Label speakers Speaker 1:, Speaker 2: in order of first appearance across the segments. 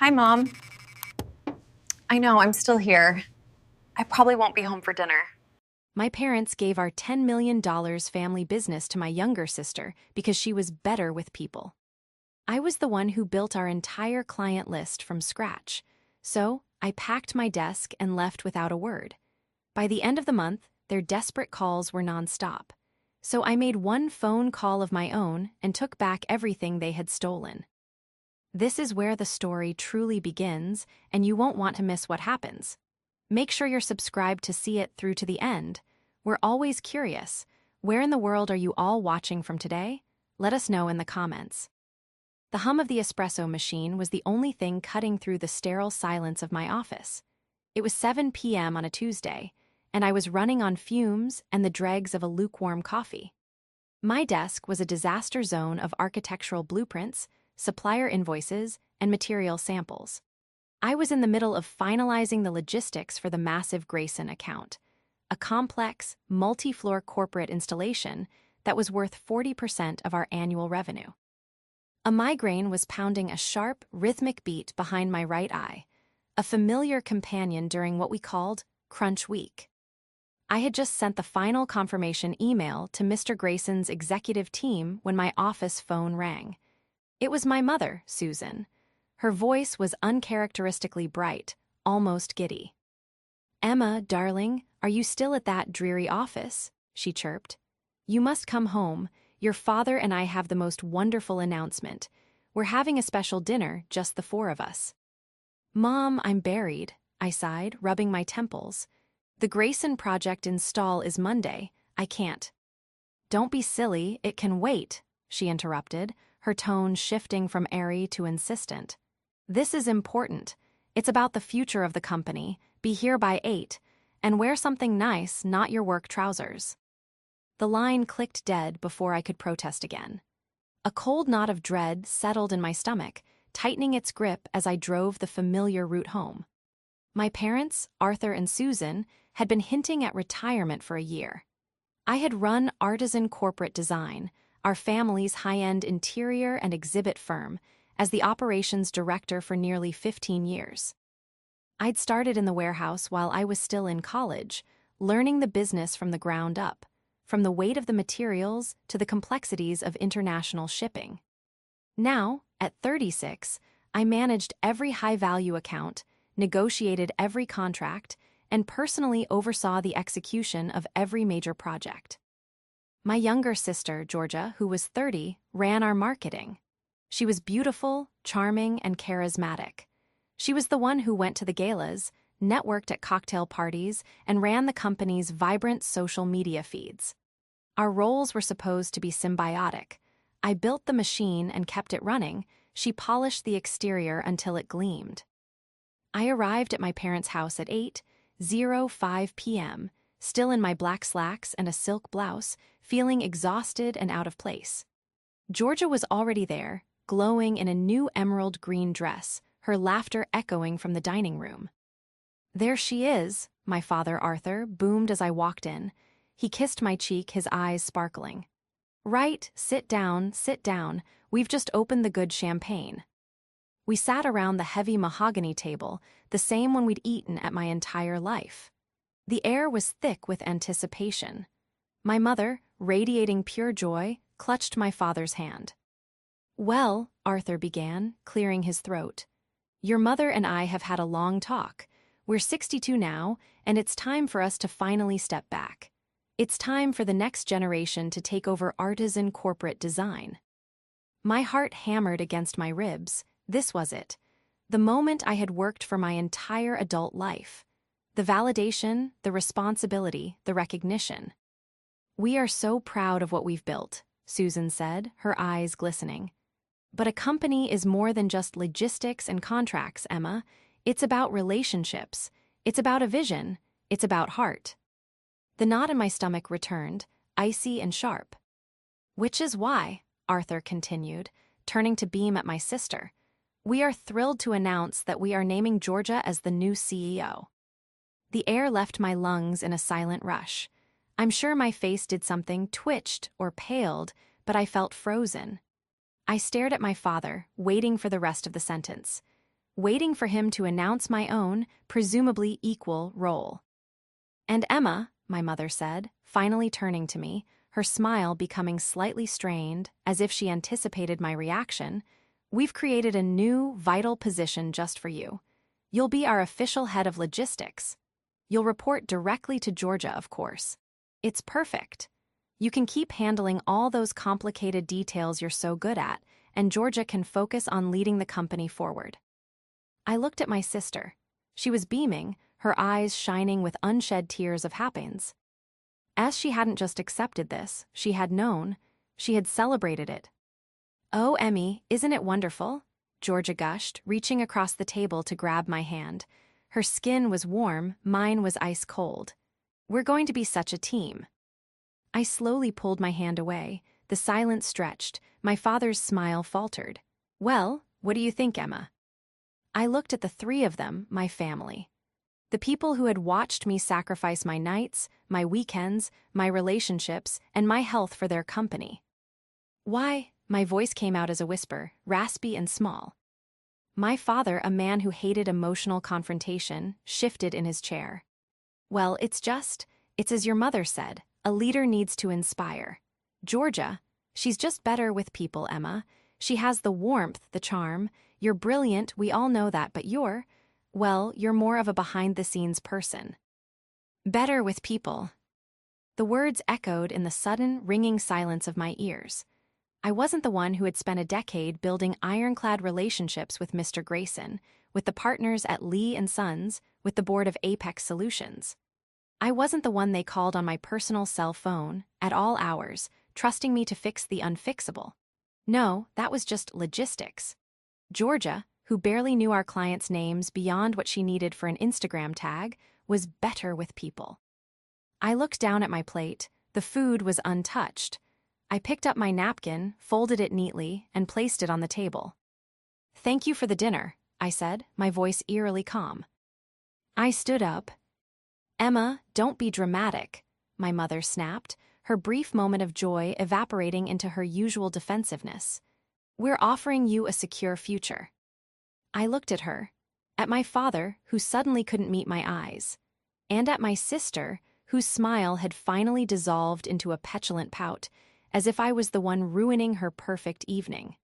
Speaker 1: Hi, Mom. I know, I'm still here. I probably won't be home for dinner.
Speaker 2: My parents gave our $10 million family business to my younger sister because she was better with people. I was the one who built our entire client list from scratch, so I packed my desk and left without a word. By the end of the month, their desperate calls were nonstop. So I made one phone call of my own and took back everything they had stolen. This is where the story truly begins, and you won't want to miss what happens. Make sure you're subscribed to see it through to the end. We're always curious. Where in the world are you all watching from today? Let us know in the comments. The hum of the espresso machine was the only thing cutting through the sterile silence of my office. It was 7 p.m. on a Tuesday, and I was running on fumes and the dregs of a lukewarm coffee. My desk was a disaster zone of architectural blueprints, supplier invoices, and material samples. I was in the middle of finalizing the logistics for the massive Grayson account, a complex, multi-floor corporate installation that was worth 40% of our annual revenue. A migraine was pounding a sharp, rhythmic beat behind my right eye, a familiar companion during what we called Crunch Week. I had just sent the final confirmation email to Mr. Grayson's executive team when my office phone rang. It was my mother, Susan. Her voice was uncharacteristically bright, almost giddy. "Emma, darling, are you still at that dreary office?" she chirped. "You must come home. Your father and I have the most wonderful announcement. We're having a special dinner, just the four of us." "Mom, I'm buried," I sighed, rubbing my temples. "The Grayson project install is Monday. I can't." "Don't be silly, it can wait," she interrupted, her tone shifting from airy to insistent. "This is important. It's about the future of the company. Be here by 8, and wear something nice, not your work trousers." The line clicked dead before I could protest again. A cold knot of dread settled in my stomach, tightening its grip as I drove the familiar route home. My parents, Arthur and Susan, had been hinting at retirement for a year. I had run Artisan Corporate Design, our family's high-end interior and exhibit firm, as the operations director for nearly 15 years. I'd started in the warehouse while I was still in college, learning the business from the ground up, from the weight of the materials to the complexities of international shipping. Now, at 36, I managed every high-value account, negotiated every contract, and personally oversaw the execution of every major project. My younger sister, Georgia, who was 30, ran our marketing. She was beautiful, charming, and charismatic. She was the one who went to the galas, networked at cocktail parties, and ran the company's vibrant social media feeds. Our roles were supposed to be symbiotic. I built the machine and kept it running. She polished the exterior until it gleamed. I arrived at my parents' house at 8:05 p.m., still in my black slacks and a silk blouse, feeling exhausted and out of place. Georgia was already there, glowing in a new emerald green dress, her laughter echoing from the dining room. "There she is," my father Arthur boomed as I walked in. He kissed my cheek, his eyes sparkling. "Right, sit down, sit down. We've just opened the good champagne." We sat around the heavy mahogany table, the same one we'd eaten at my entire life. The air was thick with anticipation. My mother, radiating pure joy, clutched my father's hand. "Well," Arthur began, clearing his throat, "your mother and I have had a long talk. We're 62 now, and it's time for us to finally step back. It's time for the next generation to take over Artisan Corporate Design." My heart hammered against my ribs. This was it. The moment I had worked for my entire adult life. The validation, the responsibility, the recognition. "We are so proud of what we've built," Susan said, her eyes glistening. "But a company is more than just logistics and contracts, Emma. It's about relationships. It's about a vision. It's about heart." The knot in my stomach returned, icy and sharp. "Which is why," Arthur continued, turning to beam at my sister, "we are thrilled to announce that we are naming Georgia as the new CEO." The air left my lungs in a silent rush. I'm sure my face did something, twitched or paled, but I felt frozen. I stared at my father, waiting for the rest of the sentence. waiting for him to announce my own, presumably equal, role. And Emma, my mother said, finally turning to me, her smile becoming slightly strained, as if she anticipated my reaction, we've created a new, vital position just for you. You'll be our official head of logistics. You'll report directly to Georgia, of course. It's perfect. You can keep handling all those complicated details you're so good at, and Georgia can focus on leading the company forward. I looked at my sister. She was beaming, her eyes shining with unshed tears of happiness. As she hadn't just accepted this, she had known, she had celebrated it. "Oh, Emmy, isn't it wonderful?" Georgia gushed, reaching across the table to grab my hand. Her skin was warm, mine was ice cold. "We're going to be such a team." I slowly pulled my hand away. The silence stretched. My father's smile faltered. "Well, what do you think, Emma?" I looked at the three of them, my family. The people who had watched me sacrifice my nights, my weekends, my relationships, and my health for their company. "Why?" My voice came out as a whisper, raspy and small. My father, a man who hated emotional confrontation, shifted in his chair. "Well, it's as your mother said, a leader needs to inspire. Georgia, she's just better with people, Emma. She has the warmth, the charm. You're brilliant, we all know that, but you're more of a behind-the-scenes person." Better with people. The words echoed in the sudden, ringing silence of my ears. I wasn't the one who had spent a decade building ironclad relationships with Mr. Grayson, with the partners at Lee & Sons, with the board of Apex Solutions. I wasn't the one they called on my personal cell phone, at all hours, trusting me to fix the unfixable. No, that was just logistics. Georgia, who barely knew our clients' names beyond what she needed for an Instagram tag, was better with people. I looked down at my plate. The food was untouched. I picked up my napkin, folded it neatly, and placed it on the table. "Thank you for the dinner," I said, my voice eerily calm. I stood up. "Emma, don't be dramatic," my mother snapped, her brief moment of joy evaporating into her usual defensiveness. "We're offering you a secure future." I looked at her, at my father, who suddenly couldn't meet my eyes, and at my sister, whose smile had finally dissolved into a petulant pout, as if I was the one ruining her perfect evening.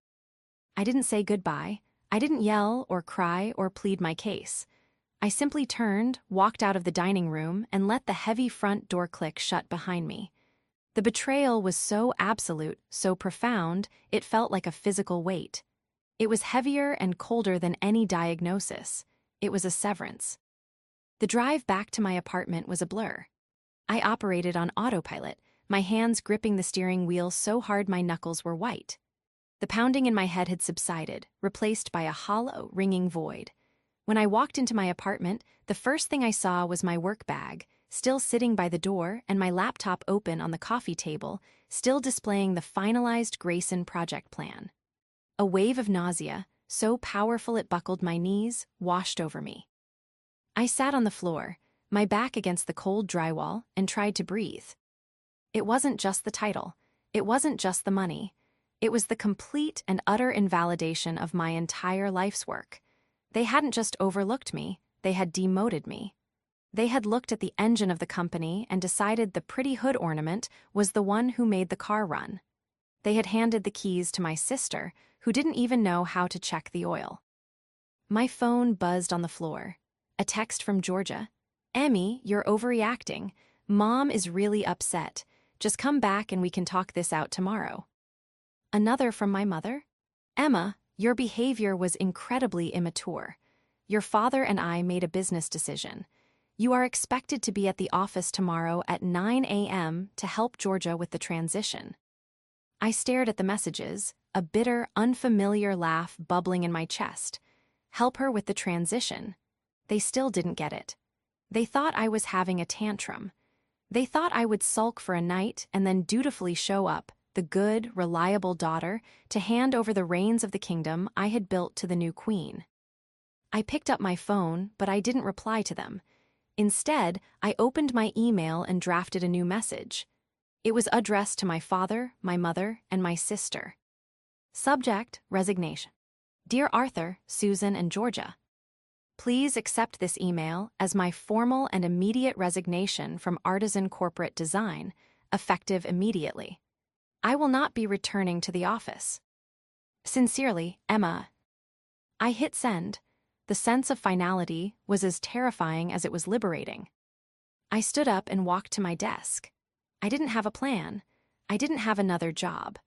Speaker 2: I didn't say goodbye. I didn't yell or cry or plead my case. I simply turned, walked out of the dining room, and let the heavy front door click shut behind me. The betrayal was so absolute, so profound, it felt like a physical weight. It was heavier and colder than any diagnosis. It was a severance. The drive back to my apartment was a blur. I operated on autopilot, my hands gripping the steering wheel so hard my knuckles were white. The pounding in my head had subsided, replaced by a hollow, ringing void. When I walked into my apartment, the first thing I saw was my work bag, still sitting by the door, and my laptop open on the coffee table, still displaying the finalized Grayson project plan. A wave of nausea, so powerful it buckled my knees, washed over me. I sat on the floor, my back against the cold drywall, and tried to breathe. It wasn't just the title. It wasn't just the money. It was the complete and utter invalidation of my entire life's work. They hadn't just overlooked me, they had demoted me. They had looked at the engine of the company and decided the pretty hood ornament was the one who made the car run. They had handed the keys to my sister, who didn't even know how to check the oil. My phone buzzed on the floor. A text from Georgia. "Emmy, you're overreacting. Mom is really upset. Just come back and we can talk this out tomorrow." Another from my mother. "Emma, your behavior was incredibly immature. Your father and I made a business decision. You are expected to be at the office tomorrow at 9 a.m. to help Georgia with the transition." I stared at the messages, a bitter, unfamiliar laugh bubbling in my chest. Help her with the transition. They still didn't get it. They thought I was having a tantrum. They thought I would sulk for a night and then dutifully show up, the good, reliable daughter, to hand over the reins of the kingdom I had built to the new queen. I picked up my phone, but I didn't reply to them. Instead, I opened my email and drafted a new message. It was addressed to my father, my mother, and my sister. Subject, resignation. Dear Arthur, Susan, and Georgia, please accept this email as my formal and immediate resignation from Artisan Corporate Design, effective immediately. I will not be returning to the office. Sincerely, Emma. I hit send. The sense of finality was as terrifying as it was liberating. I stood up and walked to my desk. I didn't have a plan. I didn't have another job.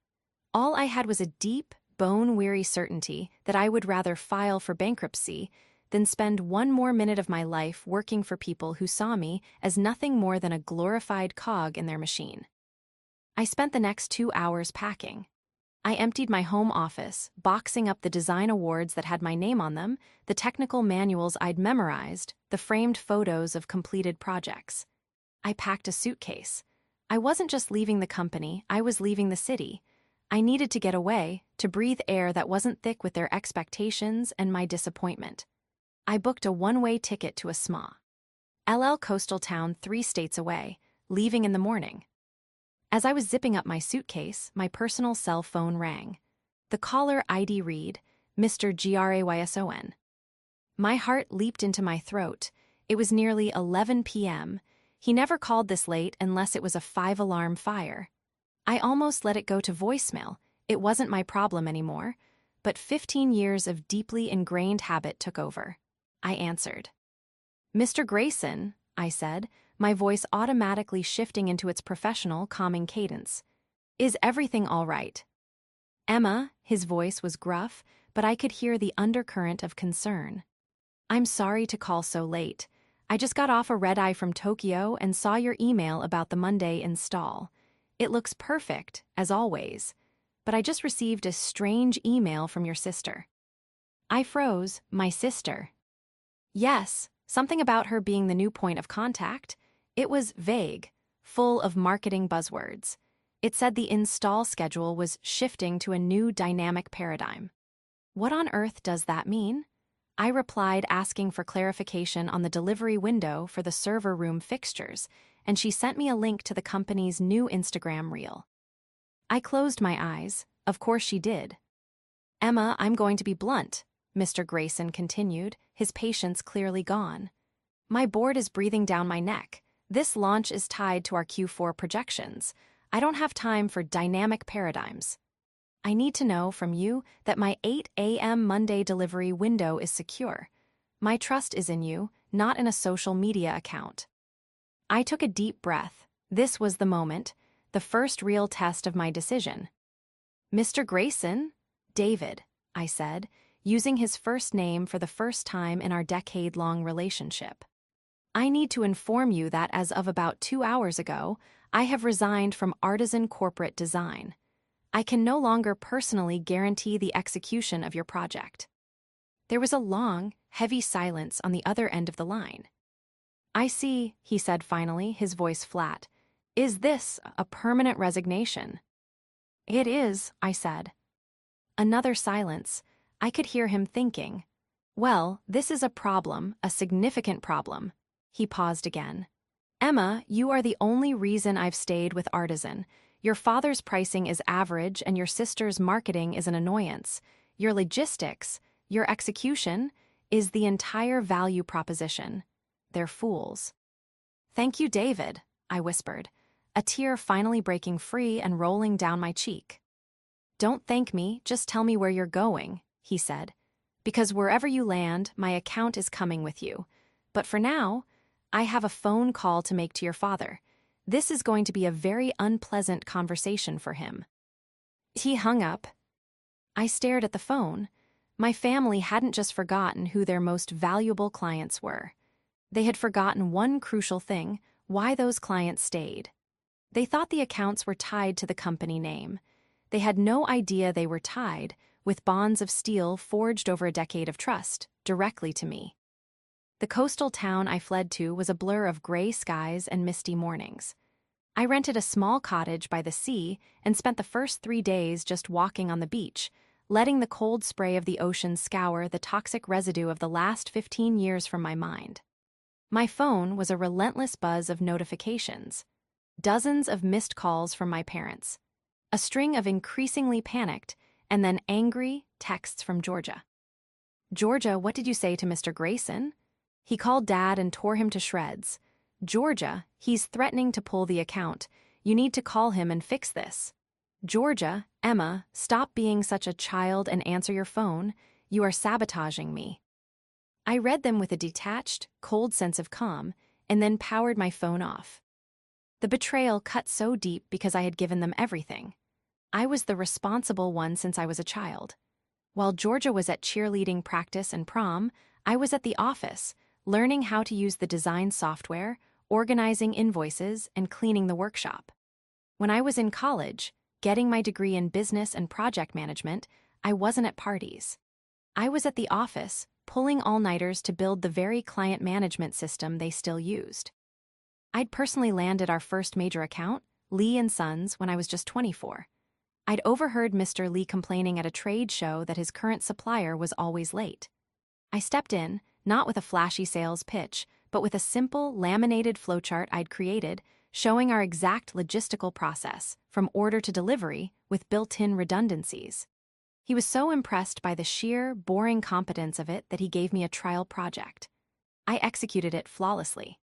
Speaker 2: All I had was a deep, bone-weary certainty that I would rather file for bankruptcy than spend one more minute of my life working for people who saw me as nothing more than a glorified cog in their machine. I spent the next 2 hours packing. I emptied my home office, boxing up the design awards that had my name on them, the technical manuals I'd memorized, the framed photos of completed projects. I packed a suitcase. I wasn't just leaving the company, I was leaving the city. I needed to get away, to breathe air that wasn't thick with their expectations and my disappointment. I booked a one-way ticket to a small coastal town 3 states away, leaving in the morning. As I was zipping up my suitcase, my personal cell phone rang. The caller ID read, Mr. Grayson. My heart leaped into my throat. It was nearly 11 p.m. He never called this late unless it was a 5-alarm fire. I almost let it go to voicemail. It wasn't my problem anymore. But 15 years of deeply ingrained habit took over. I answered. Mr. Grayson, I said, my voice automatically shifting into its professional, calming cadence. Is everything all right? Emma, his voice was gruff, but I could hear the undercurrent of concern. I'm sorry to call so late. I just got off a red-eye from Tokyo and saw your email about the Monday install. It looks perfect, as always, but I just received a strange email from your sister. I froze. My sister. Yes, something about her being the new point of contact. It was vague, full of marketing buzzwords. It said the install schedule was shifting to a new dynamic paradigm. What on earth does that mean? I replied asking for clarification on the delivery window for the server room fixtures, and she sent me a link to the company's new Instagram reel. I closed my eyes. Of course she did. Emma, I'm going to be blunt, Mr. Grayson continued, his patience clearly gone. My board is breathing down my neck. This launch is tied to our Q4 projections. I don't have time for dynamic paradigms. I need to know from you that my 8 a.m. Monday delivery window is secure. My trust is in you, not in a social media account. I took a deep breath. This was the moment, the first real test of my decision. Mr. Grayson? David, I said, using his first name for the first time in our decade-long relationship. I need to inform you that as of about 2 hours ago, I have resigned from Artisan Corporate Design. I can no longer personally guarantee the execution of your project. There was a long, heavy silence on the other end of the line. I see, he said finally, his voice flat. Is this a permanent resignation? It is, I said. Another silence. I could hear him thinking. Well, this is a problem, a significant problem. He paused again. Emma, you are the only reason I've stayed with Artisan. Your father's pricing is average and your sister's marketing is an annoyance. Your logistics, your execution, is the entire value proposition. They're fools. Thank you, David, I whispered, a tear finally breaking free and rolling down my cheek. Don't thank me, just tell me where you're going, he said. Because wherever you land, my account is coming with you. But for now, I have a phone call to make to your father. This is going to be a very unpleasant conversation for him. He hung up. I stared at the phone. My family hadn't just forgotten who their most valuable clients were. They had forgotten one crucial thing, why those clients stayed. They thought the accounts were tied to the company name. They had no idea they were tied, with bonds of steel forged over a decade of trust, directly to me. The coastal town I fled to was a blur of gray skies and misty mornings. I rented a small cottage by the sea and spent the first 3 days just walking on the beach, letting the cold spray of the ocean scour the toxic residue of the last 15 years from my mind. My phone was a relentless buzz of notifications. Dozens of missed calls from my parents. A string of increasingly panicked and then angry texts from Georgia. Georgia, what did you say to Mr. Grayson? He called Dad and tore him to shreds. Georgia, he's threatening to pull the account. You need to call him and fix this. Georgia, Emma, stop being such a child and answer your phone. You are sabotaging me. I read them with a detached, cold sense of calm, and then powered my phone off. The betrayal cut so deep because I had given them everything. I was the responsible one since I was a child. While Georgia was at cheerleading practice and prom, I was at the office, learning how to use the design software, organizing invoices, and cleaning the workshop. When I was in college, getting my degree in business and project management, I wasn't at parties. I was at the office, pulling all-nighters to build the very client management system they still used. I'd personally landed our first major account, Lee & Sons, when I was just 24. I'd overheard Mr. Lee complaining at a trade show that his current supplier was always late. I stepped in, not with a flashy sales pitch, but with a simple, laminated flowchart I'd created, showing our exact logistical process, from order to delivery, with built-in redundancies. He was so impressed by the sheer, boring competence of it that he gave me a trial project. I executed it flawlessly.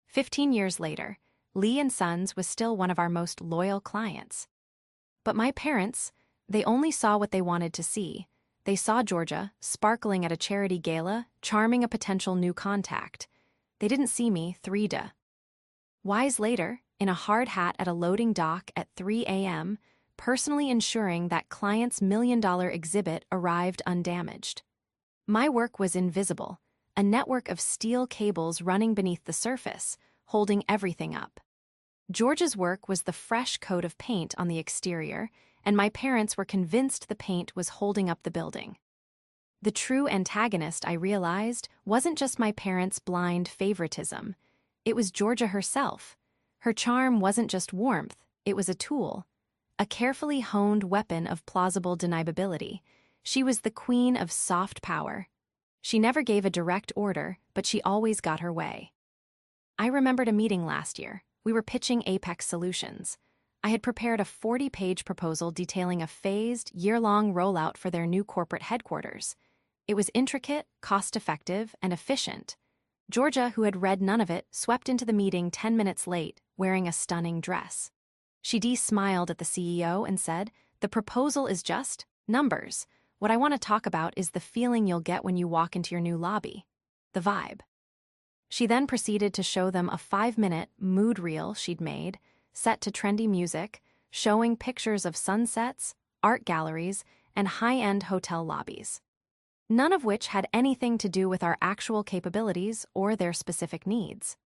Speaker 2: 15 years later, Lee & Sons was still one of our most loyal clients. But my parents, they only saw what they wanted to see. They saw Georgia, sparkling at a charity gala, charming a potential new contact. They didn't see me, 3D. Wise later, in a hard hat at a loading dock at 3 a.m., personally ensuring that client's million-dollar exhibit arrived undamaged. My work was invisible, a network of steel cables running beneath the surface, holding everything up. George's work was the fresh coat of paint on the exterior, and my parents were convinced the paint was holding up the building. The true antagonist, I realized, wasn't just my parents' blind favoritism. It was Georgia herself. Her charm wasn't just warmth, it was a tool. A carefully honed weapon of plausible deniability. She was the queen of soft power. She never gave a direct order, but she always got her way. I remembered a meeting last year. We were pitching Apex Solutions. I had prepared a 40-page proposal detailing a phased, year-long rollout for their new corporate headquarters. It was intricate, cost-effective, and efficient. Georgia, who had read none of it, swept into the meeting 10 minutes late, wearing a stunning dress. She smiled at the CEO and said, "The proposal is just numbers. What I want to talk about is the feeling you'll get when you walk into your new lobby. The vibe." She then proceeded to show them a 5-minute mood reel she'd made, set to trendy music, showing pictures of sunsets, art galleries, and high-end hotel lobbies. None of which had anything to do with our actual capabilities or their specific needs.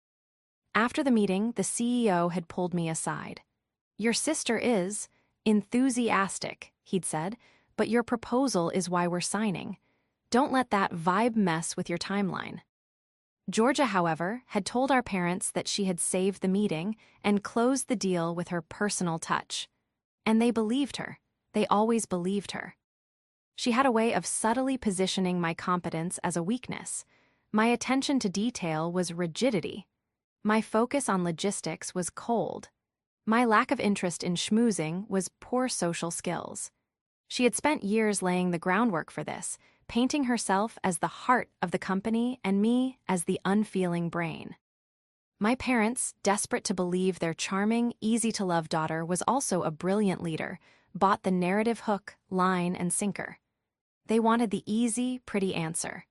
Speaker 2: After the meeting, the CEO had pulled me aside. "Your sister is enthusiastic," he'd said, "but your proposal is why we're signing. Don't let that vibe mess with your timeline." Georgia, however, had told our parents that she had saved the meeting and closed the deal with her personal touch. And they believed her. They always believed her. She had a way of subtly positioning my competence as a weakness. My attention to detail was rigidity. My focus on logistics was cold. My lack of interest in schmoozing was poor social skills. She had spent years laying the groundwork for this, painting herself as the heart of the company and me as the unfeeling brain. My parents, desperate to believe their charming, easy-to-love daughter was also a brilliant leader, bought the narrative hook, line, and sinker. They wanted the easy, pretty answer.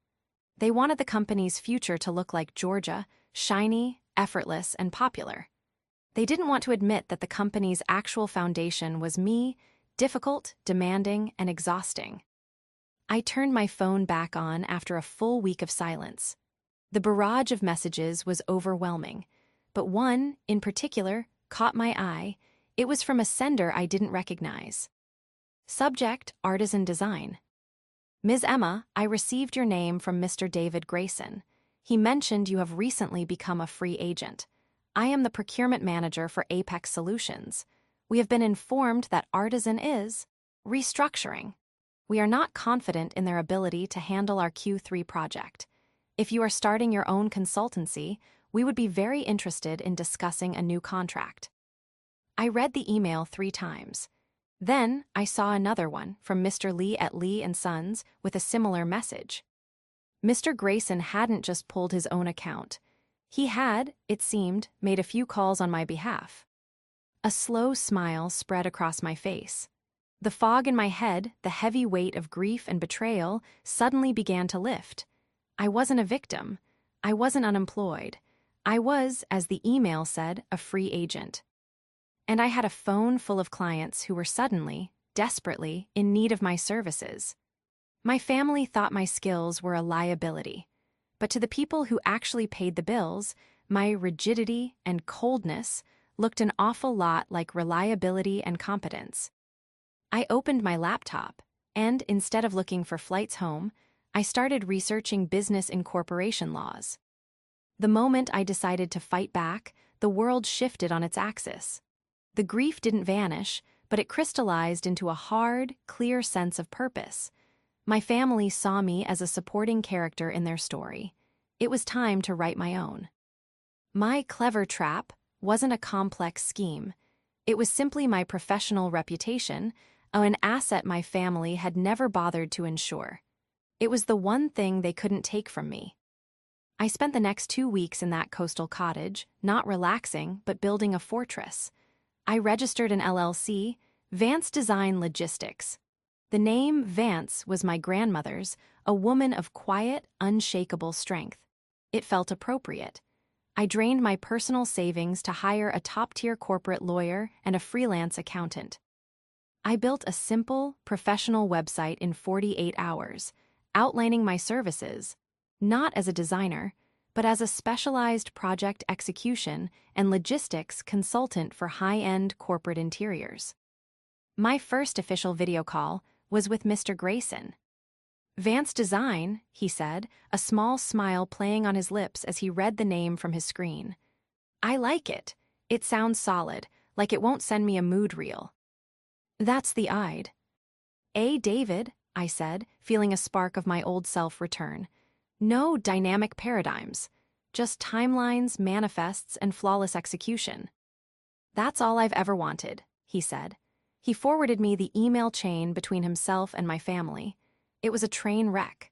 Speaker 2: They wanted the company's future to look like Georgia, shiny, effortless, and popular. They didn't want to admit that the company's actual foundation was me, difficult, demanding, and exhausting. I turned my phone back on after a full week of silence. The barrage of messages was overwhelming, but one, in particular, caught my eye. It was from a sender I didn't recognize. Subject: Artisan Design. "Ms. Emma, I received your name from Mr. David Grayson. He mentioned you have recently become a free agent. I am the procurement manager for Apex Solutions. We have been informed that Artisan is restructuring. We are not confident in their ability to handle our Q3 project. If you are starting your own consultancy, we would be very interested in discussing a new contract." I read the email 3 times. Then I saw another one from Mr. Lee at Lee and Sons with a similar message. Mr. Grayson hadn't just pulled his own account. He had, it seemed, made a few calls on my behalf. A slow smile spread across my face. The fog in my head, the heavy weight of grief and betrayal, suddenly began to lift. I wasn't a victim. I wasn't unemployed. I was, as the email said, a free agent. And I had a phone full of clients who were suddenly, desperately, in need of my services. My family thought my skills were a liability, but to the people who actually paid the bills, my rigidity and coldness looked an awful lot like reliability and competence. I opened my laptop, and instead of looking for flights home, I started researching business incorporation laws. The moment I decided to fight back, the world shifted on its axis. The grief didn't vanish, but it crystallized into a hard, clear sense of purpose. My family saw me as a supporting character in their story. It was time to write my own. My clever trap wasn't a complex scheme. It was simply my professional reputation, an asset my family had never bothered to insure. It was the one thing they couldn't take from me. I spent the next 2 weeks in that coastal cottage, not relaxing, but building a fortress. I registered an LLC, Vance Design Logistics. The name Vance was my grandmother's, a woman of quiet, unshakable strength. It felt appropriate. I drained my personal savings to hire a top-tier corporate lawyer and a freelance accountant. I built a simple, professional website in 48 hours, outlining my services, not as a designer, but as a specialized project execution and logistics consultant for high-end corporate interiors. My first official video call was with Mr. Grayson. Vance Design, he said, a small smile playing on his lips as he read the name from his screen. I like it. It sounds solid, like it won't send me a mood reel. That's the I'd. David, I said, feeling a spark of my old self return. No dynamic paradigms, just timelines, manifests, and flawless execution. That's all I've ever wanted, he said. He forwarded me the email chain between himself and my family. It was a train wreck.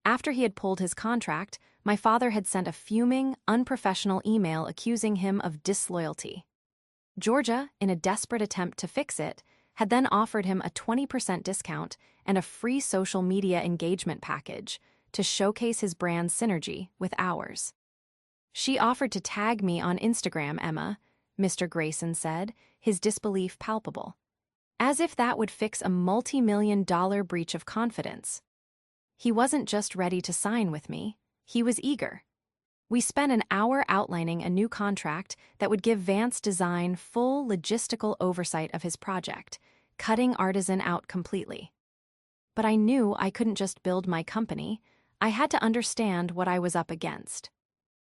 Speaker 2: After he had pulled his contract, my father had sent a fuming, unprofessional email accusing him of disloyalty. Georgia, in a desperate attempt to fix it, had then offered him a 20% discount and a free social media engagement package to showcase his brand's synergy with ours. She offered to tag me on Instagram, Emma, Mr. Grayson said, his disbelief palpable. As if that would fix a multi-million-dollar breach of confidence. He wasn't just ready to sign with me, he was eager. We spent an hour outlining a new contract that would give Vance Design full logistical oversight of his project, cutting Artisan out completely. But I knew I couldn't just build my company, I had to understand what I was up against.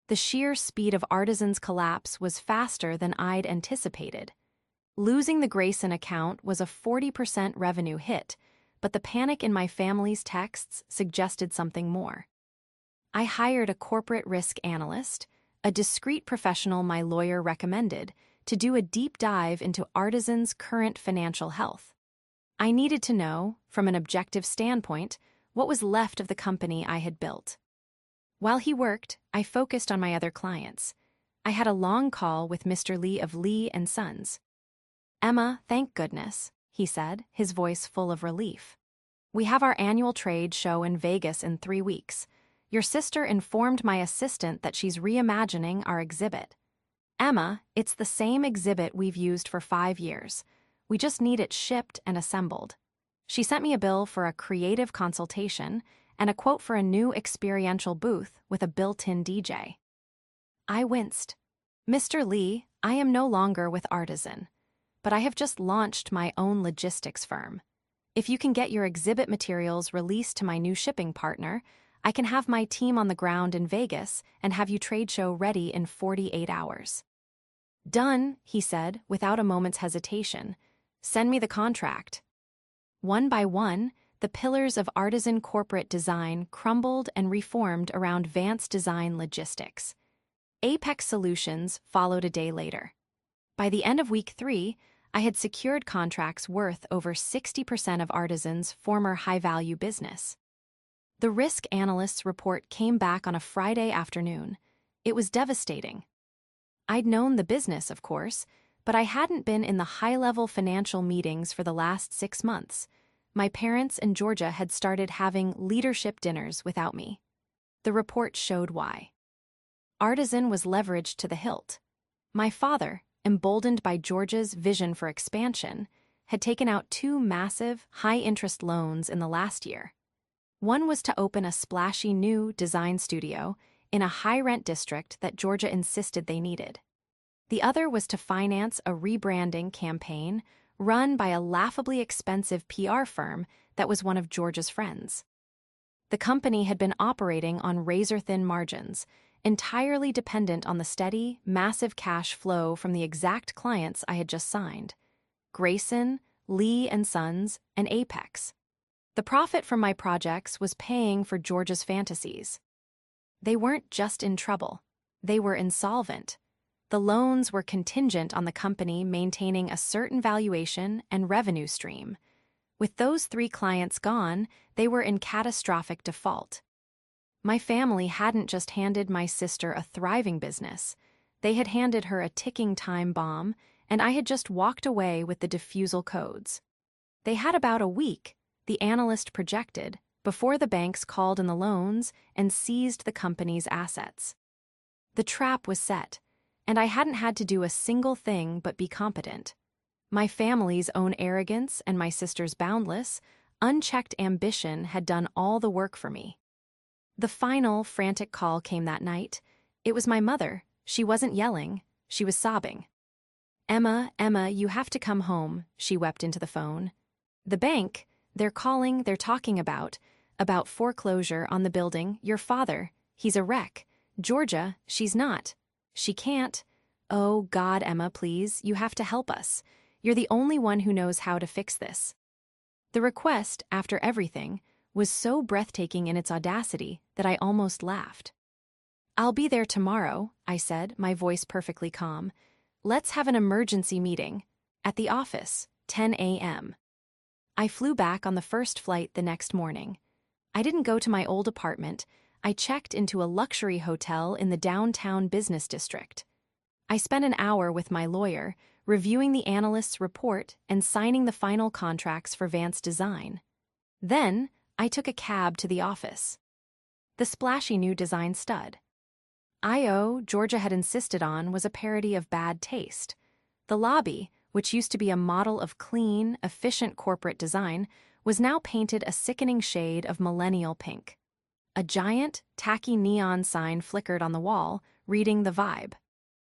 Speaker 2: The sheer speed of Artisan's collapse was faster than I'd anticipated. Losing the Grayson account was a 40% revenue hit, but the panic in my family's texts suggested something more. I hired a corporate risk analyst, a discreet professional my lawyer recommended, to do a deep dive into Artisan's current financial health. I needed to know, from an objective standpoint, what was left of the company I had built. While he worked, I focused on my other clients. I had a long call with Mr. Lee of Lee and Sons. Emma, thank goodness, he said, his voice full of relief. We have our annual trade show in Vegas in 3 weeks. Your sister informed my assistant that she's reimagining our exhibit. Emma, it's the same exhibit we've used for 5 years. We just need it shipped and assembled. She sent me a bill for a creative consultation and a quote for a new experiential booth with a built-in DJ. I winced. Mr. Lee, I am no longer with Artisan, but I have just launched my own logistics firm. If you can get your exhibit materials released to my new shipping partner, I can have my team on the ground in Vegas and have you trade show ready in 48 hours. Done, he said, without a moment's hesitation. Send me the contract. One by one, the pillars of Artisan corporate design crumbled and reformed around Vance Design Logistics. Apex Solutions followed a day later. By the end of week 3, I had secured contracts worth over 60% of Artisan's former high-value business. The risk analyst's report came back on a Friday afternoon. It was devastating. I'd known the business, of course, but I hadn't been in the high-level financial meetings for the last 6 months. My parents and Georgia had started having leadership dinners without me. The report showed why. Artisan was leveraged to the hilt. My father, emboldened by Georgia's vision for expansion, had taken out 2 massive, high-interest loans in the last year. One was to open a splashy new design studio in a high-rent district that Georgia insisted they needed. The other was to finance a rebranding campaign run by a laughably expensive PR firm that was one of Georgia's friends. The company had been operating on razor-thin margins, entirely dependent on the steady, massive cash flow from the exact clients I had just signed: Grayson, Lee & Sons, and Apex. The profit from my projects was paying for Georgia's fantasies. They weren't just in trouble. They were insolvent. The loans were contingent on the company maintaining a certain valuation and revenue stream. With those 3 clients gone, they were in catastrophic default. My family hadn't just handed my sister a thriving business. They had handed her a ticking time bomb, and I had just walked away with the defusal codes. They had about a week, the analyst projected, before the banks called in the loans and seized the company's assets. The trap was set, and I hadn't had to do a single thing but be competent. My family's own arrogance and my sister's boundless, unchecked ambition had done all the work for me. The final, frantic call came that night. It was my mother. She wasn't yelling. She was sobbing. Emma, you have to come home," she wept into the phone. "The bank, they're calling, they're talking about foreclosure on the building. Your father, he's a wreck. Georgia, she's not. She can't. Oh, God, Emma, please, you have to help us. You're the only one who knows how to fix this." The request, after everything, was so breathtaking in its audacity that I almost laughed. "I'll be there tomorrow," I said, my voice perfectly calm. "Let's have an emergency meeting. At the office, 10 a.m. I flew back on the first flight the next morning. I didn't go to my old apartment. I checked into a luxury hotel in the downtown business district. I spent an hour with my lawyer, reviewing the analyst's report and signing the final contracts for Vance Design. Then, I took a cab to the office. The splashy new design stud I.O. Georgia had insisted on was a parody of bad taste. The lobby, which used to be a model of clean, efficient corporate design, was now painted a sickening shade of millennial pink. A giant, tacky neon sign flickered on the wall, reading the vibe.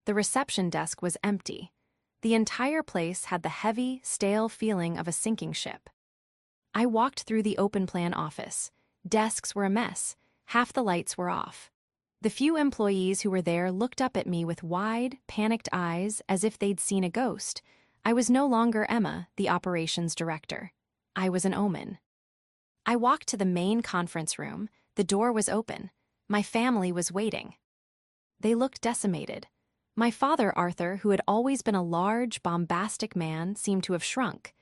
Speaker 2: The reception desk was empty. The entire place had the heavy, stale feeling of a sinking ship. I walked through the open-plan office. Desks were a mess. Half the lights were off. The few employees who were there looked up at me with wide, panicked eyes as if they'd seen a ghost. I was no longer Emma, the operations director. I was an omen. I walked to the main conference room. The door was open. My family was waiting. They looked decimated. My father, Arthur, who had always been a large, bombastic man, seemed to have shrunk.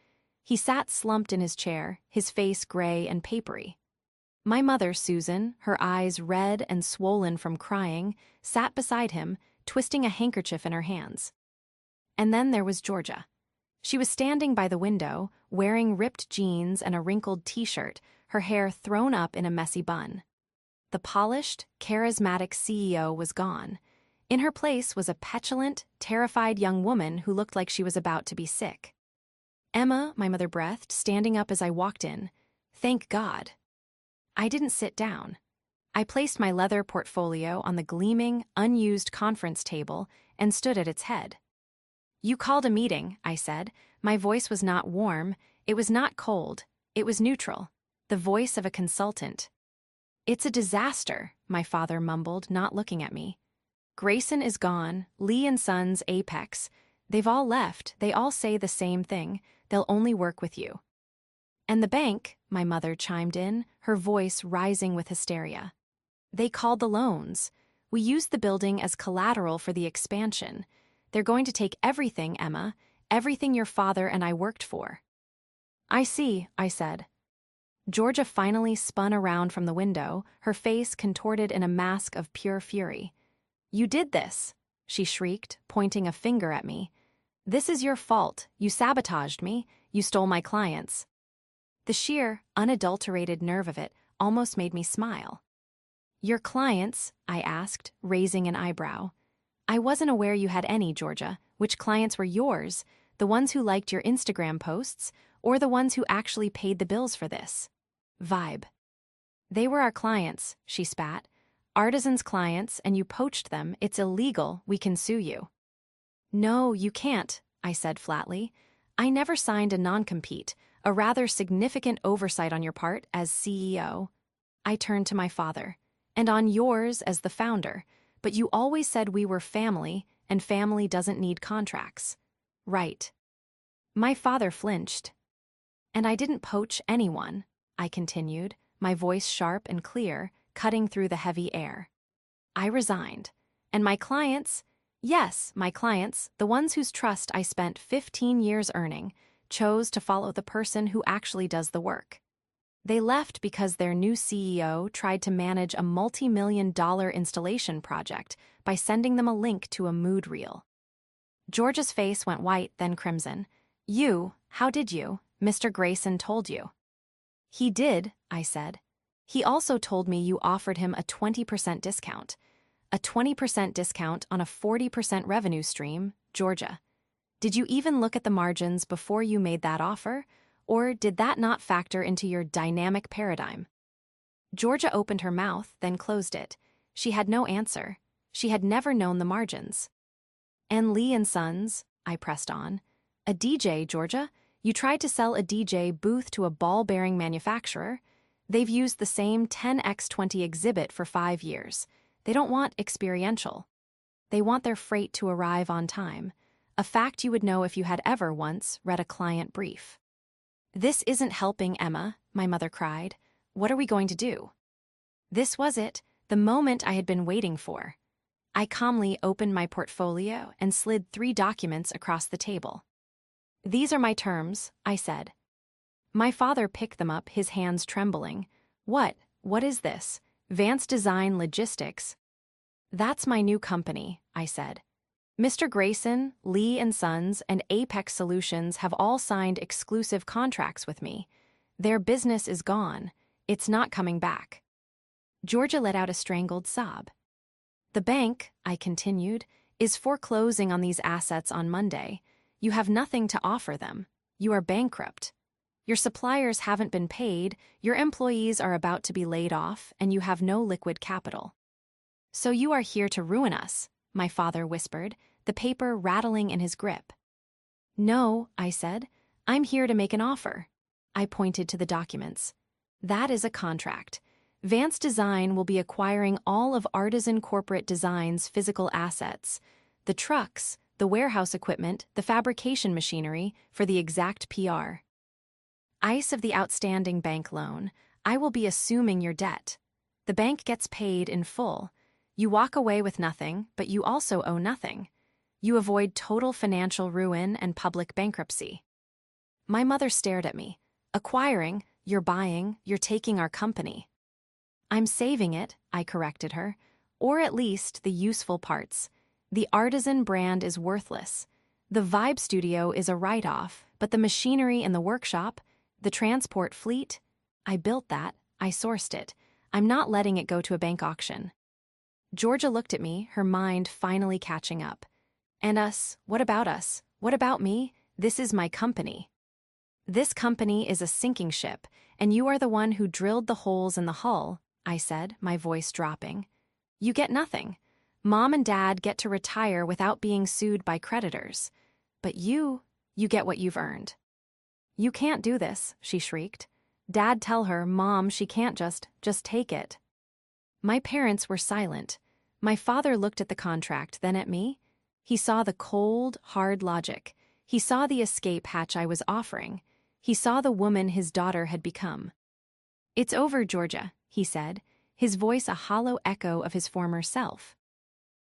Speaker 2: He sat slumped in his chair, his face gray and papery. My mother, Susan, her eyes red and swollen from crying, sat beside him, twisting a handkerchief in her hands. And then there was Georgia. She was standing by the window, wearing ripped jeans and a wrinkled t-shirt, her hair thrown up in a messy bun. The polished, charismatic CEO was gone. In her place was a petulant, terrified young woman who looked like she was about to be sick. "Emma," my mother breathed, standing up as I walked in. "Thank God." I didn't sit down. I placed my leather portfolio on the gleaming, unused conference table and stood at its head. "You called a meeting," I said. My voice was not warm, it was not cold, it was neutral, the voice of a consultant. "It's a disaster," my father mumbled, not looking at me. "Grayson is gone, Lee & Sons, Apex. They've all left, they all say the same thing, they'll only work with you." "And the bank," my mother chimed in, her voice rising with hysteria. "They called the loans. We used the building as collateral for the expansion. They're going to take everything, Emma. Everything your father and I worked for. I see, I said. Georgia finally spun around from the window, her face contorted in a mask of pure fury. You did this, she shrieked, pointing a finger at me. This is your fault. You sabotaged me. You stole my clients. The sheer, unadulterated nerve of it almost made me smile. Your clients? I asked, raising an eyebrow. I wasn't aware you had any, Georgia. Which clients were yours? The ones who liked your Instagram posts, or the ones who actually paid the bills for this? Vibe. They were our clients, she spat. Artisans' clients, and you poached them. It's illegal. We can sue you. No, you can't, I said flatly. I never signed a non-compete, a rather significant oversight on your part as CEO. I turned to my father. And on yours as the founder, but you always said we were family, and family doesn't need contracts. Right. My father flinched. And I didn't poach anyone, I continued, my voice sharp and clear, cutting through the heavy air. I resigned. And my clients, yes, my clients, the ones whose trust I spent 15 years earning, chose to follow the person who actually does the work. They left because their new CEO tried to manage a multi-million-dollar installation project by sending them a link to a mood reel. George's face went white, then crimson. How did you? Mr. Grayson told you. He did, I said. He also told me you offered him a 20% discount. A 20% discount on a 40% revenue stream, Georgia. Did you even look at the margins before you made that offer? Or did that not factor into your dynamic paradigm? Georgia opened her mouth, then closed it. She had no answer. She had never known the margins. And Lee and Sons, I pressed on. A DJ, Georgia? You tried to sell a DJ booth to a ball-bearing manufacturer. They've used the same 10x20 exhibit for 5 years. They don't want experiential. They want their freight to arrive on time, a fact you would know if you had ever once read a client brief. This isn't helping, Emma, my mother cried. What are we going to do? This was it, the moment I had been waiting for. I calmly opened my portfolio and slid 3 documents across the table. These are my terms, I said. My father picked them up, his hands trembling. What is this? Vance Design Logistics. That's my new company, I said. Mr. Grayson, Lee and Sons, and Apex Solutions have all signed exclusive contracts with me. Their business is gone. It's not coming back. Georgia let out a strangled sob. The bank, I continued, is foreclosing on these assets on Monday. You have nothing to offer them. You are bankrupt. Your suppliers haven't been paid, your employees are about to be laid off, and you have no liquid capital. So you are here to ruin us, my father whispered, the paper rattling in his grip. No, I said. I'm here to make an offer. I pointed to the documents. That is a contract. Vance Design will be acquiring all of Artisan Corporate Design's physical assets, the trucks, the warehouse equipment, the fabrication machinery, for the exact PR. ICE of the outstanding bank loan. I will be assuming your debt. The bank gets paid in full. You walk away with nothing, but you also owe nothing. You avoid total financial ruin and public bankruptcy. My mother stared at me. Acquiring, you're buying, you're taking our company. I'm saving it, I corrected her, or at least the useful parts. The Artisan brand is worthless. The Vibe Studio is a write-off, but the machinery in the workshop, the transport fleet, I built that, I sourced it. I'm not letting it go to a bank auction. Georgia looked at me, her mind finally catching up. And us? What about us? What about me? This is my company. This company is a sinking ship, and you are the one who drilled the holes in the hull, I said, my voice dropping. You get nothing. Mom and Dad get to retire without being sued by creditors. But you get what you've earned. You can't do this, she shrieked. Dad, tell her, Mom, she can't just take it. My parents were silent. My father looked at the contract, then at me. He saw the cold, hard logic. He saw the escape hatch I was offering. He saw the woman his daughter had become. It's over, Georgia, he said, his voice a hollow echo of his former self.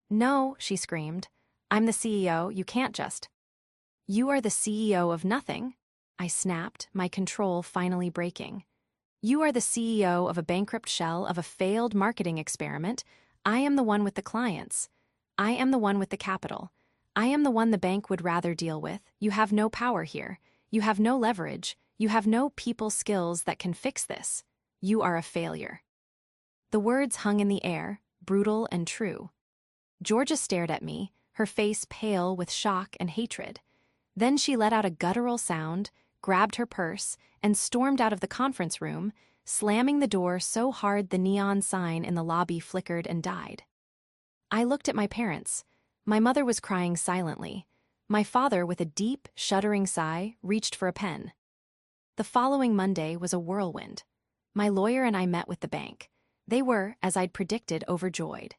Speaker 2: No, she screamed. I'm the CEO, you can't just. You are the CEO of nothing, I snapped, my control finally breaking. You are the CEO of a bankrupt shell of a failed marketing experiment. I am the one with the clients. I am the one with the capital. I am the one the bank would rather deal with. You have no power here. You have no leverage. You have no people skills that can fix this. You are a failure. The words hung in the air, brutal and true. Georgia stared at me, her face pale with shock and hatred. Then she let out a guttural sound, grabbed her purse, and stormed out of the conference room, slamming the door so hard the neon sign in the lobby flickered and died. I looked at my parents. My mother was crying silently. My father, with a deep, shuddering sigh, reached for a pen. The following Monday was a whirlwind. My lawyer and I met with the bank. They were, as I'd predicted, overjoyed.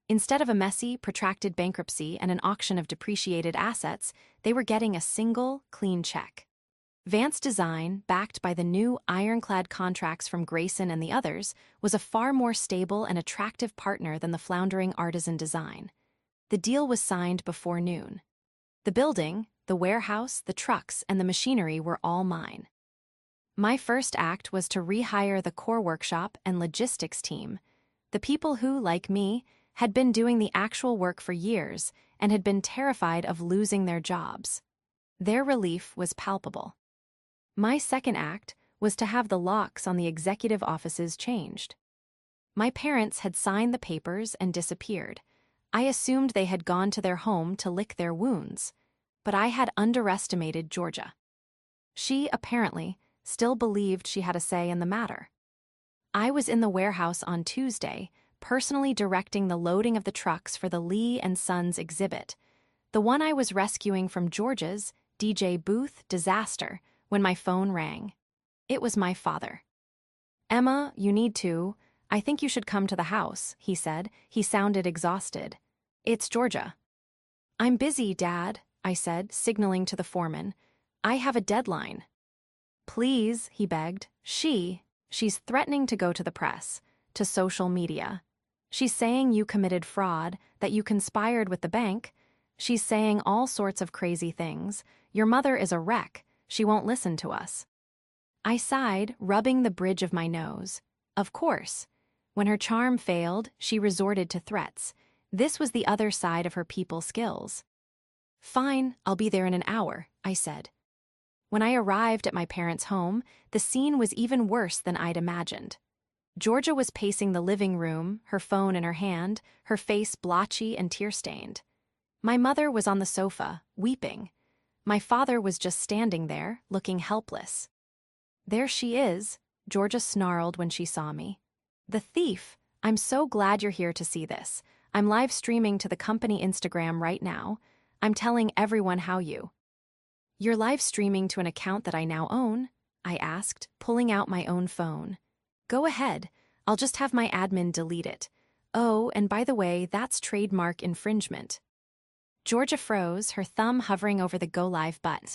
Speaker 2: Instead of a messy, protracted bankruptcy and an auction of depreciated assets, they were getting a single, clean check. Vance Design, backed by the new ironclad contracts from Grayson and the others, was a far more stable and attractive partner than the floundering Artisan Design. The deal was signed before noon. The building, the warehouse, the trucks, and the machinery were all mine. My first act was to rehire the core workshop and logistics team, the people who, like me, had been doing the actual work for years and had been terrified of losing their jobs. Their relief was palpable. My second act was to have the locks on the executive offices changed. My parents had signed the papers and disappeared. I assumed they had gone to their home to lick their wounds, but I had underestimated Georgia. She, apparently, still believed she had a say in the matter. I was in the warehouse on Tuesday, personally directing the loading of the trucks for the Lee and Sons exhibit, the one I was rescuing from Georgia's DJ booth disaster, when my phone rang. It was my father. "Emma, you need to. I think you should come to the house," he said. He sounded exhausted. "It's Georgia." "I'm busy, Dad," I said, signaling to the foreman. "I have a deadline." "Please," he begged. She's threatening to go to the press, to social media. She's saying you committed fraud, that you conspired with the bank. She's saying all sorts of crazy things. Your mother is a wreck. She won't listen to us." I sighed, rubbing the bridge of my nose. Of course. When her charm failed, she resorted to threats. This was the other side of her people skills. "Fine, I'll be there in an hour," I said. When I arrived at my parents' home, the scene was even worse than I'd imagined. Georgia was pacing the living room, her phone in her hand, her face blotchy and tear-stained. My mother was on the sofa, weeping. My father was just standing there, looking helpless. "There she is," Georgia snarled when she saw me. "The thief. I'm so glad you're here to see this. I'm live streaming to the company Instagram right now. I'm telling everyone how you..." "You're live streaming to an account that I now own?" I asked, pulling out my own phone. "Go ahead. I'll just have my admin delete it. Oh, and by the way, that's trademark infringement." Georgia froze, her thumb hovering over the Go Live button.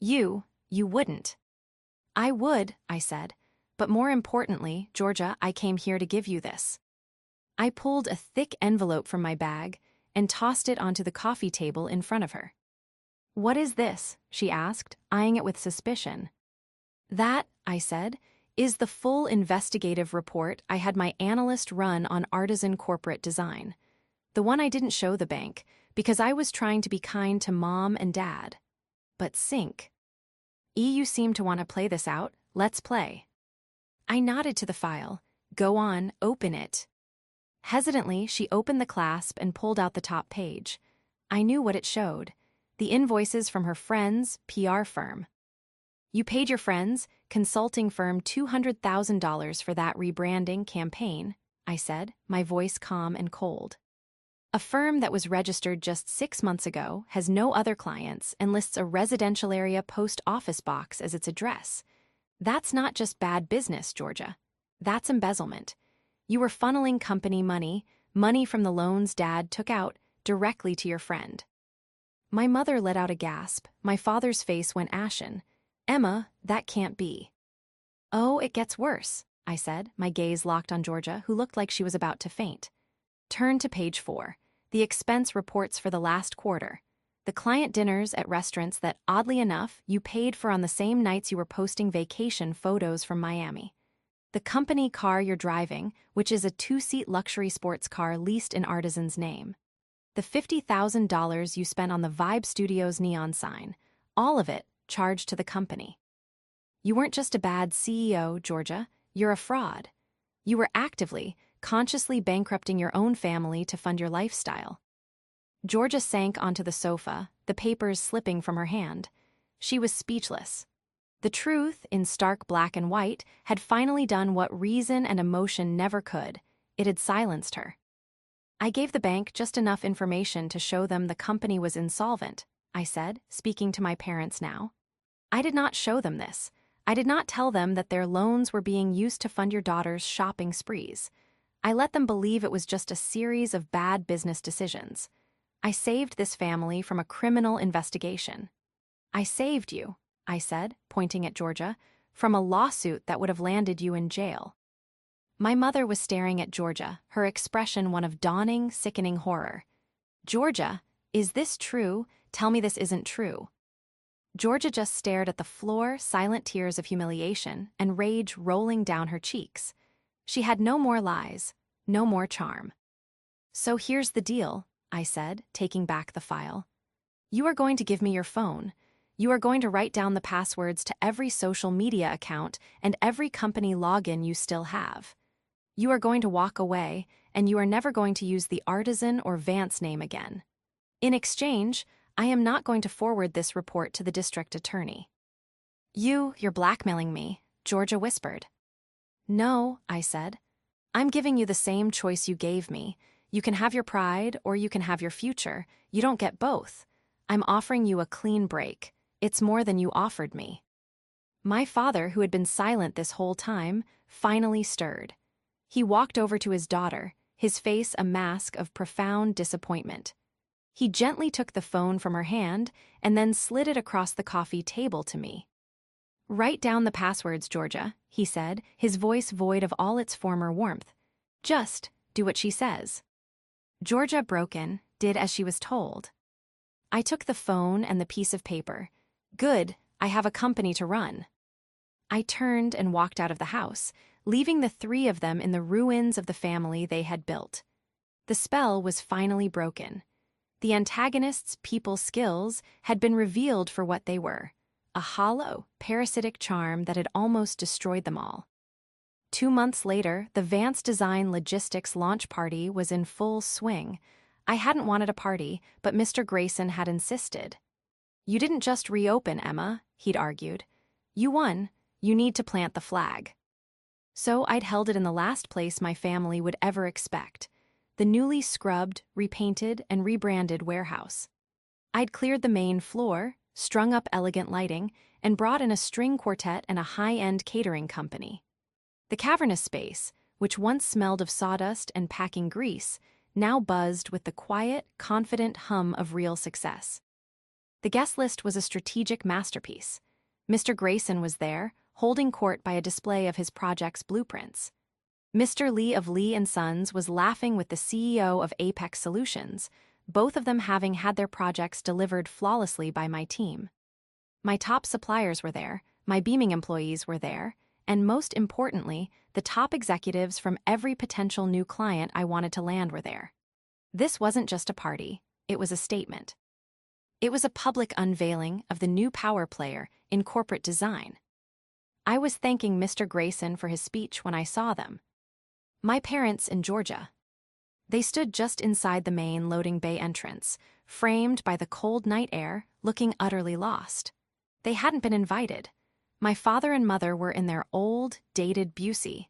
Speaker 2: You wouldn't." "I would," I said. "But more importantly, Georgia, I came here to give you this." I pulled a thick envelope from my bag and tossed it onto the coffee table in front of her. "What is this?" she asked, eyeing it with suspicion. "That," I said, "is the full investigative report I had my analyst run on Artisan Corporate Design. The one I didn't show the bank, because I was trying to be kind to Mom and Dad. But sync. You seem to want to play this out. Let's play." I nodded to the file. "Go on, open it." Hesitantly, she opened the clasp and pulled out the top page. I knew what it showed. The invoices from her friend's PR firm. "You paid your friend's consulting firm $200,000 for that rebranding campaign," I said, my voice calm and cold. "A firm that was registered just 6 months ago, has no other clients, and lists a residential area post office box as its address. That's not just bad business, Georgia. That's embezzlement. You were funneling company money from the loans Dad took out, directly to your friend." My mother let out a gasp. My father's face went ashen. "Emma, that can't be." "Oh, it gets worse," I said, my gaze locked on Georgia, who looked like she was about to faint. "Turn to page 4. The expense reports for the last quarter. The client dinners at restaurants that, oddly enough, you paid for on the same nights you were posting vacation photos from Miami. The company car you're driving, which is a two-seat luxury sports car leased in Artisan's name. The $50,000 you spent on the Vibe Studios neon sign, all of it charged to the company. You weren't just a bad CEO, Georgia, you're a fraud. You were actively, consciously bankrupting your own family to fund your lifestyle. Georgia sank onto the sofa, the papers slipping from her hand. She was speechless. The truth, in stark black and white, had finally done what reason and emotion never could. It had silenced her. I gave the bank just enough information to show them the company was insolvent, I said, speaking to my parents now. I did not show them this. I did not tell them that their loans were being used to fund your daughter's shopping sprees. I let them believe it was just a series of bad business decisions. I saved this family from a criminal investigation. I saved you, I said, pointing at Georgia, from a lawsuit that would have landed you in jail. My mother was staring at Georgia, her expression one of dawning, sickening horror. Georgia, is this true? Tell me this isn't true. Georgia just stared at the floor, silent tears of humiliation and rage rolling down her cheeks. She had no more lies, no more charm. So here's the deal, I said, taking back the file. You are going to give me your phone. You are going to write down the passwords to every social media account and every company login you still have. You are going to walk away, and you are never going to use the Artisan or Vance name again. In exchange, I am not going to forward this report to the district attorney. You're blackmailing me, Georgia whispered. No, I said. I'm giving you the same choice you gave me. You can have your pride or you can have your future. You don't get both. I'm offering you a clean break. It's more than you offered me. My father, who had been silent this whole time, finally stirred. He walked over to his daughter, his face a mask of profound disappointment. He gently took the phone from her hand and then slid it across the coffee table to me. Write down the passwords, Georgia, he said, his voice void of all its former warmth. Just do what she says. Georgia, broken, did as she was told. I took the phone and the piece of paper. Good, I have a company to run. I turned and walked out of the house, leaving the three of them in the ruins of the family they had built. The spell was finally broken. The antagonist's people skills had been revealed for what they were, a hollow, parasitic charm that had almost destroyed them all. 2 months later, the Vance Design Logistics launch party was in full swing. I hadn't wanted a party, but Mr. Grayson had insisted. You didn't just reopen, Emma, he'd argued. You won. You need to plant the flag. So I'd held it in the last place my family would ever expect, the newly scrubbed, repainted, and rebranded warehouse. I'd cleared the main floor, strung up elegant lighting, and brought in a string quartet and a high-end catering company. The cavernous space, which once smelled of sawdust and packing grease, now buzzed with the quiet, confident hum of real success. The guest list was a strategic masterpiece. Mr. Grayson was there, holding court by a display of his project's blueprints. Mr. Lee of Lee & Sons was laughing with the CEO of Apex Solutions, both of them having had their projects delivered flawlessly by my team. My top suppliers were there, my beaming employees were there, and most importantly, the top executives from every potential new client I wanted to land were there. This wasn't just a party, it was a statement. It was a public unveiling of the new power player in corporate design. I was thanking Mr. Grayson for his speech when I saw them. My parents in Georgia. They stood just inside the main loading bay entrance, framed by the cold night air, looking utterly lost. They hadn't been invited. My father and mother were in their old, dated Busey.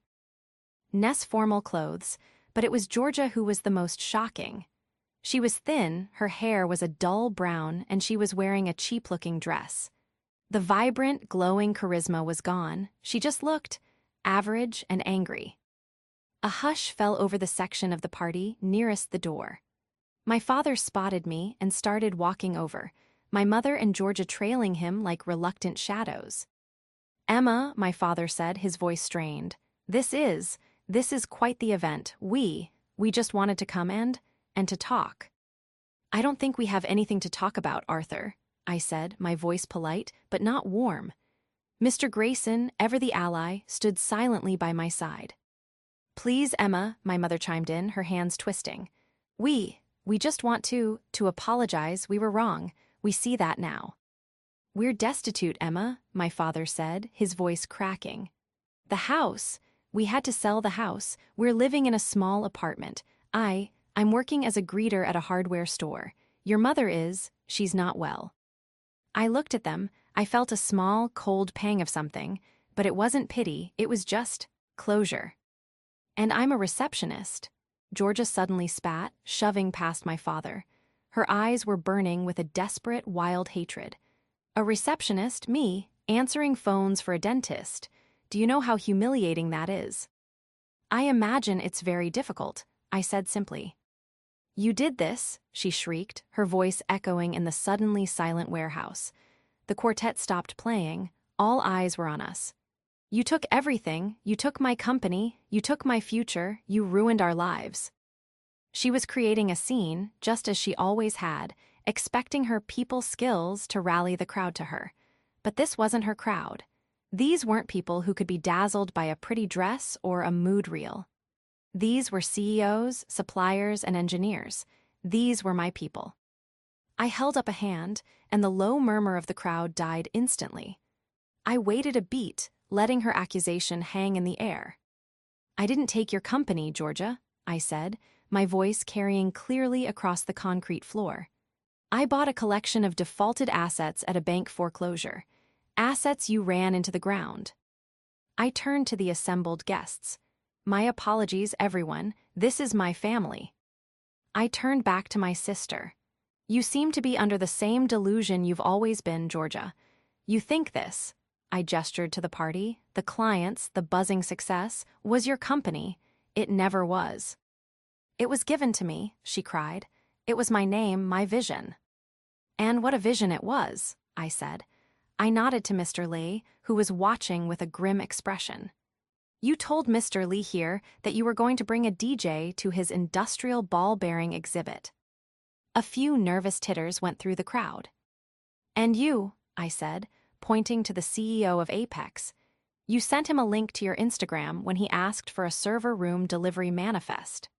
Speaker 2: Ness formal clothes, but it was Georgia who was the most shocking. She was thin, her hair was a dull brown, and she was wearing a cheap-looking dress. The vibrant, glowing charisma was gone. She just looked average and angry. A hush fell over the section of the party nearest the door. My father spotted me and started walking over, my mother and Georgia trailing him like reluctant shadows. Emma, my father said, his voice strained. This is quite the event. We just wanted to come and to talk. I don't think we have anything to talk about, Arthur, I said, my voice polite, but not warm. Mr. Grayson, ever the ally, stood silently by my side. Please, Emma, my mother chimed in, her hands twisting. We just want to apologize. We were wrong. We see that now. We're destitute, Emma, my father said, his voice cracking. The house. We had to sell the house. We're living in a small apartment. I'm working as a greeter at a hardware store. Your mother is, she's not well. I looked at them. I felt a small, cold pang of something, but it wasn't pity, it was just closure. And I'm a receptionist. Georgia suddenly spat, shoving past my father. Her eyes were burning with a desperate, wild hatred. A receptionist, me, answering phones for a dentist. Do you know how humiliating that is? I imagine it's very difficult, I said simply. You did this, she shrieked, her voice echoing in the suddenly silent warehouse. The quartet stopped playing. All eyes were on us. You took everything. You took my company. You took my future. You ruined our lives. She was creating a scene, just as she always had, expecting her people skills to rally the crowd to her. But this wasn't her crowd. These weren't people who could be dazzled by a pretty dress or a mood reel. These were CEOs, suppliers, and engineers. These were my people. I held up a hand, and the low murmur of the crowd died instantly. I waited a beat, letting her accusation hang in the air. I didn't take your company, Georgia, I said, my voice carrying clearly across the concrete floor. I bought a collection of defaulted assets at a bank foreclosure. Assets you ran into the ground. I turned to the assembled guests. My apologies, everyone. This is my family. I turned back to my sister. You seem to be under the same delusion you've always been, Georgia. You think this, I gestured to the party, the clients, the buzzing success, was your company. It never was. It was given to me, she cried. It was my name, my vision. And what a vision it was, I said. I nodded to Mr. Lee, who was watching with a grim expression. You told Mr. Lee here that you were going to bring a DJ to his industrial ball-bearing exhibit. A few nervous titters went through the crowd. And you, I said, pointing to the CEO of Apex, you sent him a link to your Instagram when he asked for a server room delivery manifest.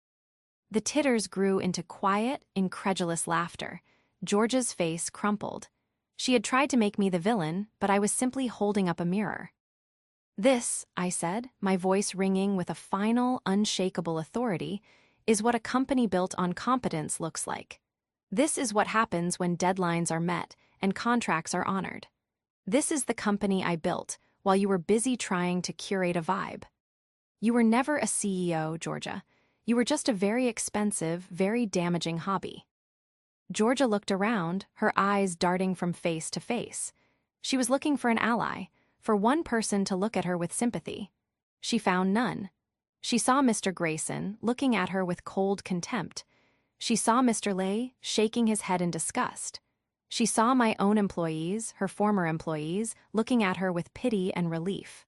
Speaker 2: The titters grew into quiet, incredulous laughter. Georgia's face crumpled. She had tried to make me the villain, but I was simply holding up a mirror. This, I said, my voice ringing with a final, unshakable authority, is what a company built on competence looks like. This is what happens when deadlines are met and contracts are honored. This is the company I built while you were busy trying to curate a vibe. You were never a CEO, Georgia. You were just a very expensive, very damaging hobby. Georgia looked around, her eyes darting from face to face. She was looking for an ally, for one person to look at her with sympathy. She found none. She saw Mr. Grayson looking at her with cold contempt. She saw Mr. Lay shaking his head in disgust. She saw my own employees, her former employees, looking at her with pity and relief.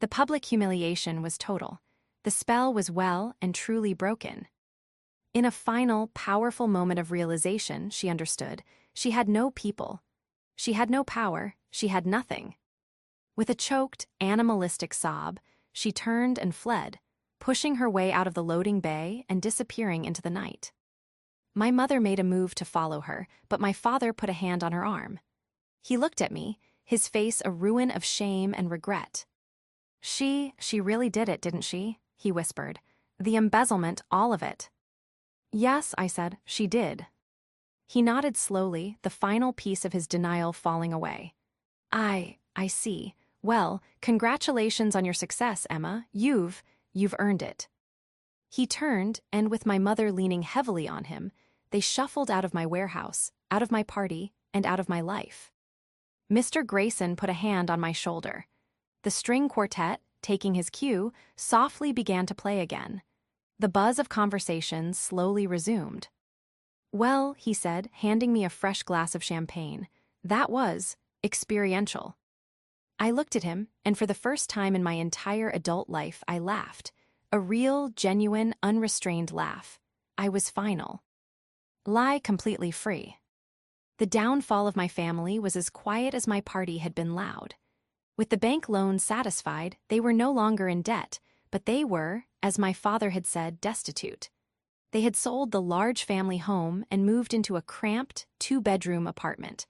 Speaker 2: The public humiliation was total. The spell was well and truly broken. In a final, powerful moment of realization, she understood, she had no people. She had no power, she had nothing. With a choked, animalistic sob, she turned and fled, pushing her way out of the loading bay and disappearing into the night. My mother made a move to follow her, but my father put a hand on her arm. He looked at me, his face a ruin of shame and regret. She really did it, didn't she? He whispered. The embezzlement, all of it. Yes, I said, she did. He nodded slowly, the final piece of his denial falling away. I see. Well, congratulations on your success, Emma. You've earned it. He turned, and with my mother leaning heavily on him, they shuffled out of my warehouse, out of my party, and out of my life. Mr. Grayson put a hand on my shoulder. The string quartet, taking his cue, softly began to play again. The buzz of conversation slowly resumed. Well, he said, handing me a fresh glass of champagne, that was experiential. I looked at him, and for the first time in my entire adult life, I laughed. A real, genuine, unrestrained laugh. I was final. lie completely free. The downfall of my family was as quiet as my party had been loud. With the bank loans satisfied, they were no longer in debt, but they were, as my father had said, destitute. They had sold the large family home and moved into a cramped, two-bedroom apartment.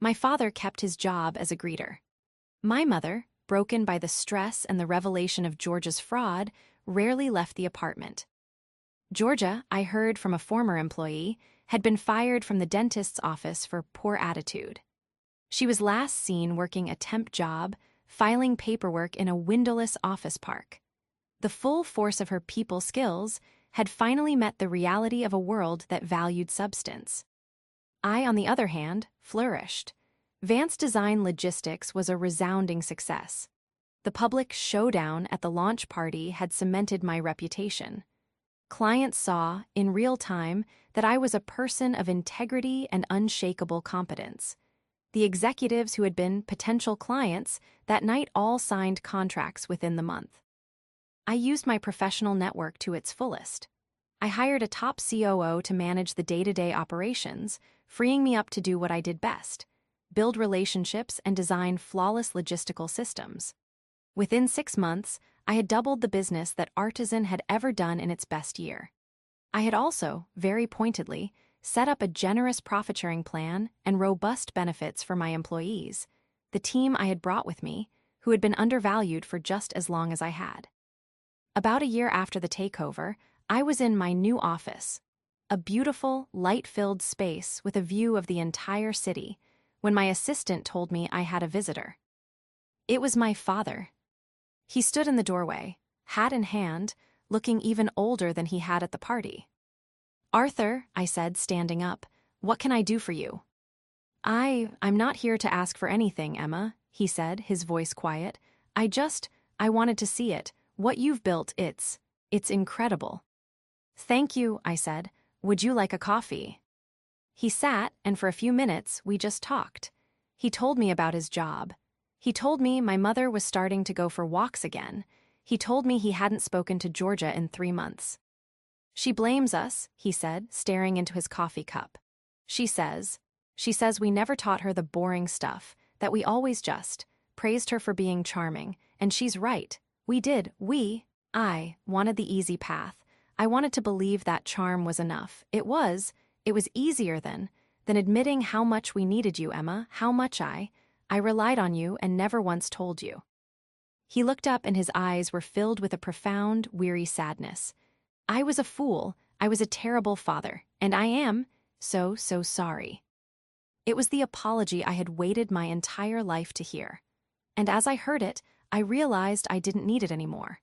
Speaker 2: My father kept his job as a greeter. My mother, broken by the stress and the revelation of Georgia's fraud, rarely left the apartment. Georgia, I heard from a former employee, had been fired from the dentist's office for poor attitude. She was last seen working a temp job, filing paperwork in a windowless office park. The full force of her people skills had finally met the reality of a world that valued substance. I, on the other hand, flourished. Vance Design Logistics was a resounding success. The public showdown at the launch party had cemented my reputation. Clients saw, in real time, that I was a person of integrity and unshakable competence. The executives who had been potential clients that night all signed contracts within the month. I used my professional network to its fullest. I hired a top COO to manage the day-to-day operations, freeing me up to do what I did best: build relationships and design flawless logistical systems. Within 6 months, I had doubled the business that Artisan had ever done in its best year. I had also, very pointedly, set up a generous profit-sharing plan and robust benefits for my employees, the team I had brought with me, who had been undervalued for just as long as I had. About a year after the takeover, I was in my new office, a beautiful, light-filled space with a view of the entire city, when my assistant told me I had a visitor. It was my father. He stood in the doorway, hat in hand, looking even older than he had at the party. "Arthur," I said, standing up, "what can I do for you?" I'm not here to ask for anything, Emma," he said, his voice quiet. I wanted to see it. What you've built, it's incredible." "Thank you," I said. "Would you like a coffee?" He sat, and for a few minutes, we just talked. He told me about his job. He told me my mother was starting to go for walks again. He told me he hadn't spoken to Georgia in 3 months. "She blames us," he said, staring into his coffee cup. She says we never taught her the boring stuff, that we always just praised her for being charming, and she's right. I wanted the easy path. I wanted to believe that charm was enough. It was easier than admitting how much we needed you, Emma, how much I relied on you and never once told you." He looked up and his eyes were filled with a profound, weary sadness. "I was a fool. I was a terrible father, and I am so sorry." It was the apology I had waited my entire life to hear. And as I heard it, I realized I didn't need it anymore.